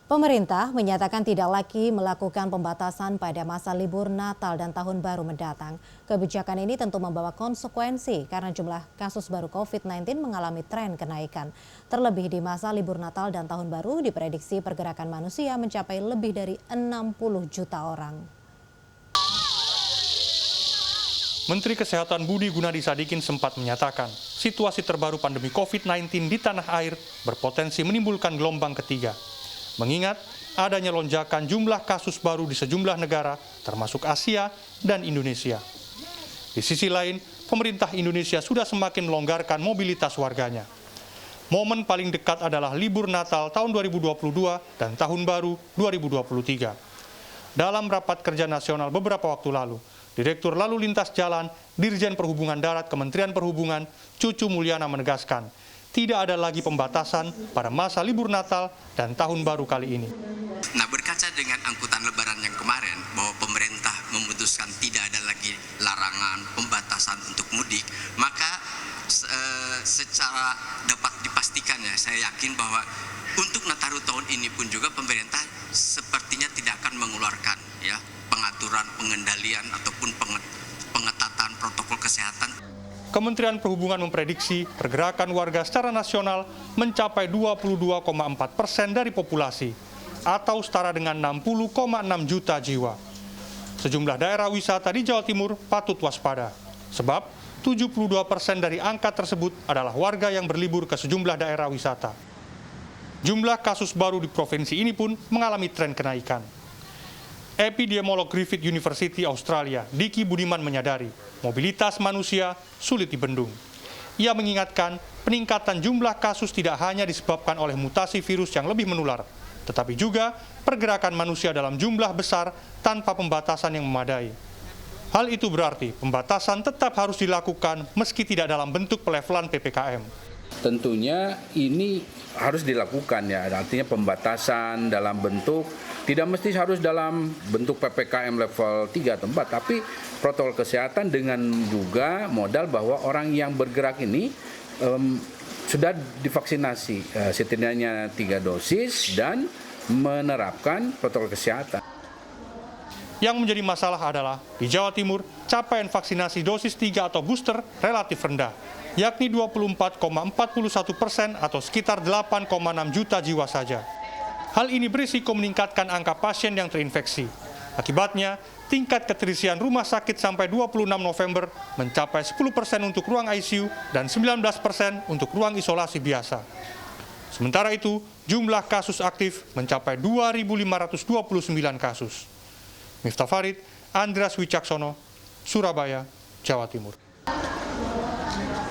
Pemerintah menyatakan tidak lagi melakukan pembatasan pada masa libur Natal dan Tahun Baru mendatang. Kebijakan ini tentu membawa konsekuensi karena jumlah kasus baru COVID-19 mengalami tren kenaikan. Terlebih di masa libur Natal dan Tahun Baru diprediksi pergerakan manusia mencapai lebih dari 60 juta orang. Menteri Kesehatan Budi Gunadi Sadikin sempat menyatakan situasi terbaru pandemi COVID-19 di tanah air berpotensi menimbulkan gelombang ketiga. Mengingat adanya lonjakan jumlah kasus baru di sejumlah negara, termasuk Asia dan Indonesia. Di sisi lain, pemerintah Indonesia sudah semakin melonggarkan mobilitas warganya. Momen paling dekat adalah libur Natal tahun 2022 dan Tahun Baru 2023. Dalam rapat kerja nasional beberapa waktu lalu, Direktur Lalu Lintas Jalan, Dirjen Perhubungan Darat Kementerian Perhubungan, Cucu Mulyana menegaskan, tidak ada lagi pembatasan pada masa libur Natal dan Tahun Baru kali ini. Nah, berkaca dengan angkutan Lebaran yang kemarin, bahwa pemerintah memutuskan tidak ada lagi larangan pembatasan untuk mudik, maka secara dapat dipastikan ya, saya yakin bahwa untuk Nataru tahun ini pun juga pemerintah sepertinya tidak akan mengeluarkan ya pengaturan, pengendalian ataupun pengetatan protokol kesehatan. Kementerian Perhubungan memprediksi pergerakan warga secara nasional mencapai 22,4% dari populasi atau setara dengan 60,6 juta jiwa. Sejumlah daerah wisata di Jawa Timur patut waspada, sebab 72% dari angka tersebut adalah warga yang berlibur ke sejumlah daerah wisata. Jumlah kasus baru di provinsi ini pun mengalami tren kenaikan. Epidemiolog Griffith University Australia, Diki Budiman menyadari mobilitas manusia sulit dibendung. Ia mengingatkan peningkatan jumlah kasus tidak hanya disebabkan oleh mutasi virus yang lebih menular, tetapi juga pergerakan manusia dalam jumlah besar tanpa pembatasan yang memadai. Hal itu berarti pembatasan tetap harus dilakukan meski tidak dalam bentuk pelevelan PPKM. Tentunya ini harus dilakukan ya, artinya pembatasan dalam bentuk tidak mesti harus dalam bentuk PPKM level 3 atau 4, tapi protokol kesehatan dengan juga modal bahwa orang yang bergerak ini sudah divaksinasi setidaknya 3 dosis dan menerapkan protokol kesehatan. Yang menjadi masalah adalah di Jawa Timur capaian vaksinasi dosis 3 atau booster relatif rendah, yakni 24,41% atau sekitar 8,6 juta jiwa saja. Hal ini berisiko meningkatkan angka pasien yang terinfeksi. Akibatnya, tingkat keterisian rumah sakit sampai 26 November mencapai 10% untuk ruang ICU dan 19% untuk ruang isolasi biasa. Sementara itu, jumlah kasus aktif mencapai 2.529 kasus. Miftah Farid, Andreas Wicaksono, Surabaya, Jawa Timur.